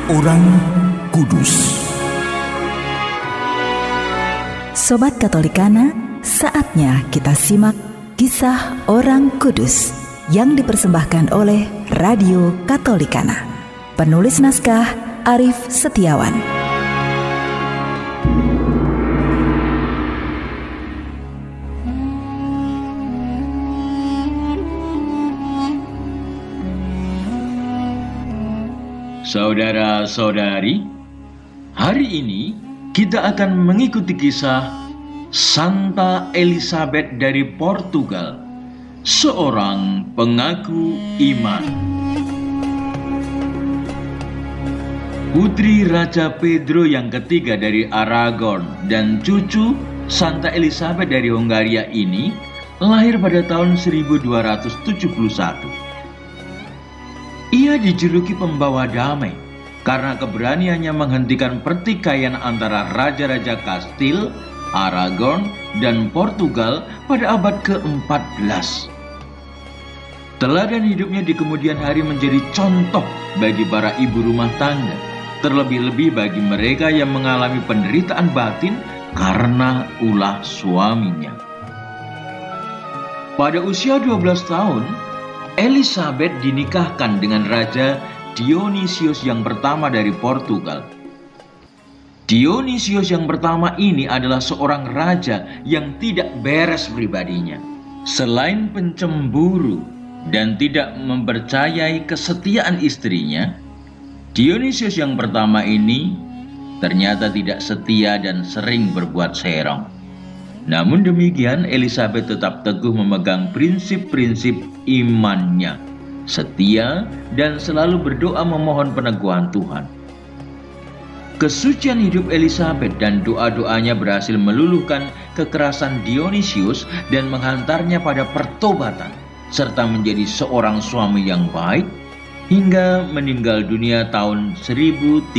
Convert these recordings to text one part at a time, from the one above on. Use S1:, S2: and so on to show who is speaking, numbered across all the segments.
S1: Orang Kudus.
S2: Sobat Katolikana, saatnya kita simak kisah orang kudus yang dipersembahkan oleh Radio Katolikana. Penulis naskah Arif Setiawan.
S3: Saudara-saudari, hari ini kita akan mengikuti kisah Santa Elizabeth dari Portugal, seorang pengaku iman. Putri Raja Pedro yang ketiga dari Aragon dan cucu Santa Elizabeth dari Hongaria ini lahir pada tahun 1271. Ia dijuluki pembawa damai karena keberaniannya menghentikan pertikaian antara raja-raja Kastil, Aragon, dan Portugal pada abad ke-14. Teladan hidupnya di kemudian hari menjadi contoh bagi para ibu rumah tangga, terlebih-lebih bagi mereka yang mengalami penderitaan batin karena ulah suaminya. Pada usia 12 tahun, Elizabeth dinikahkan dengan Raja Dionysius yang pertama dari Portugal. Dionysius yang pertama ini adalah seorang raja yang tidak beres pribadinya. Selain pencemburu dan tidak mempercayai kesetiaan istrinya, Dionysius yang pertama ini ternyata tidak setia dan sering berbuat serong. Namun demikian, Elizabeth tetap teguh memegang prinsip-prinsip imannya, setia dan selalu berdoa memohon peneguhan Tuhan. Kesucian hidup Elizabeth dan doa-doanya berhasil meluluhkan kekerasan Dionysius dan menghantarnya pada pertobatan, serta menjadi seorang suami yang baik hingga meninggal dunia tahun 1325.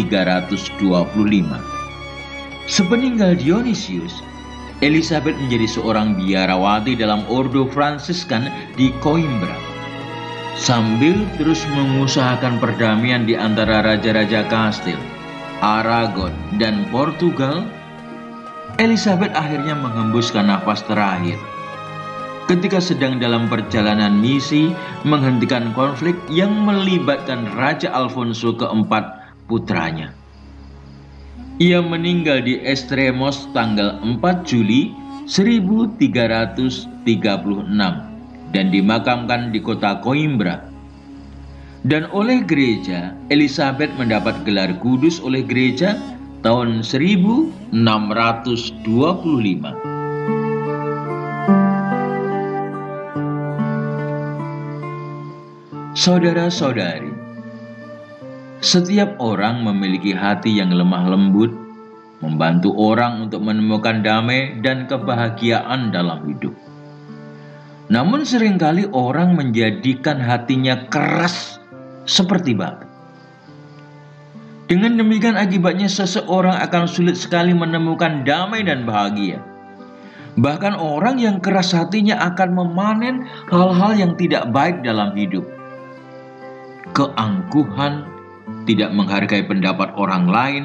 S3: Sepeninggal Dionysius, Elizabeth menjadi seorang biarawati dalam Ordo Fransiskan di Coimbra. Sambil terus mengusahakan perdamaian di antara raja-raja Kastil, Aragon, dan Portugal, Elizabeth akhirnya menghembuskan nafas terakhir ketika sedang dalam perjalanan misi menghentikan konflik yang melibatkan Raja Alfonso keempat putranya. Ia meninggal di Extremoz tanggal 4 Juli 1336 dan dimakamkan di kota Coimbra. Dan oleh gereja, Elizabeth mendapat gelar kudus oleh gereja tahun 1625. Saudara-saudari, setiap orang memiliki hati yang lemah lembut, membantu orang untuk menemukan damai dan kebahagiaan dalam hidup. Namun seringkali orang menjadikan hatinya keras seperti batu. Dengan demikian akibatnya seseorang akan sulit sekali menemukan damai dan bahagia. Bahkan orang yang keras hatinya akan memanen hal-hal yang tidak baik dalam hidup. Keangkuhan, tidak menghargai pendapat orang lain,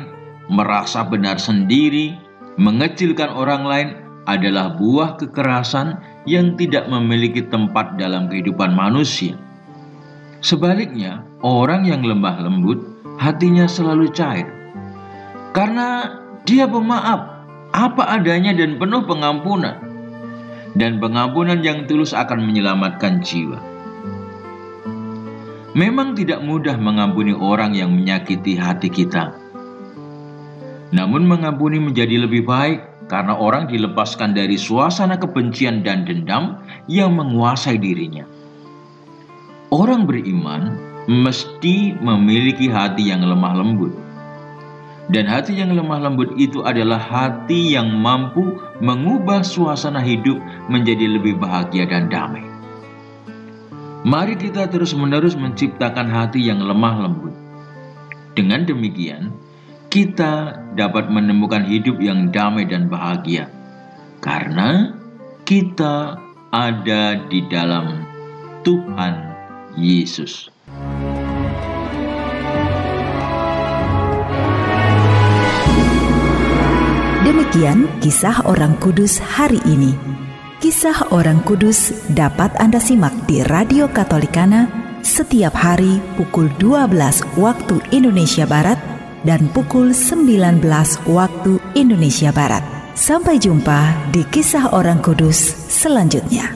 S3: merasa benar sendiri, mengecilkan orang lain adalah buah kekerasan yang tidak memiliki tempat dalam kehidupan manusia. Sebaliknya, orang yang lemah lembut, hatinya selalu cair. Karena dia pemaaf, apa adanya dan penuh pengampunan. Dan pengampunan yang tulus akan menyelamatkan jiwa. Memang tidak mudah mengampuni orang yang menyakiti hati kita. Namun mengampuni menjadi lebih baik karena orang dilepaskan dari suasana kebencian dan dendam yang menguasai dirinya. Orang beriman mesti memiliki hati yang lemah lembut. Dan hati yang lemah lembut itu adalah hati yang mampu mengubah suasana hidup menjadi lebih bahagia dan damai. Mari kita terus-menerus menciptakan hati yang lemah lembut. Dengan demikian, kita dapat menemukan hidup yang damai dan bahagia. Karena kita ada di dalam Tuhan Yesus.
S2: Demikian kisah orang kudus hari ini. Kisah orang kudus dapat Anda simak di Radio Katolikana setiap hari pukul 12 waktu Indonesia Barat dan pukul 19 waktu Indonesia Barat. Sampai jumpa di kisah orang kudus selanjutnya.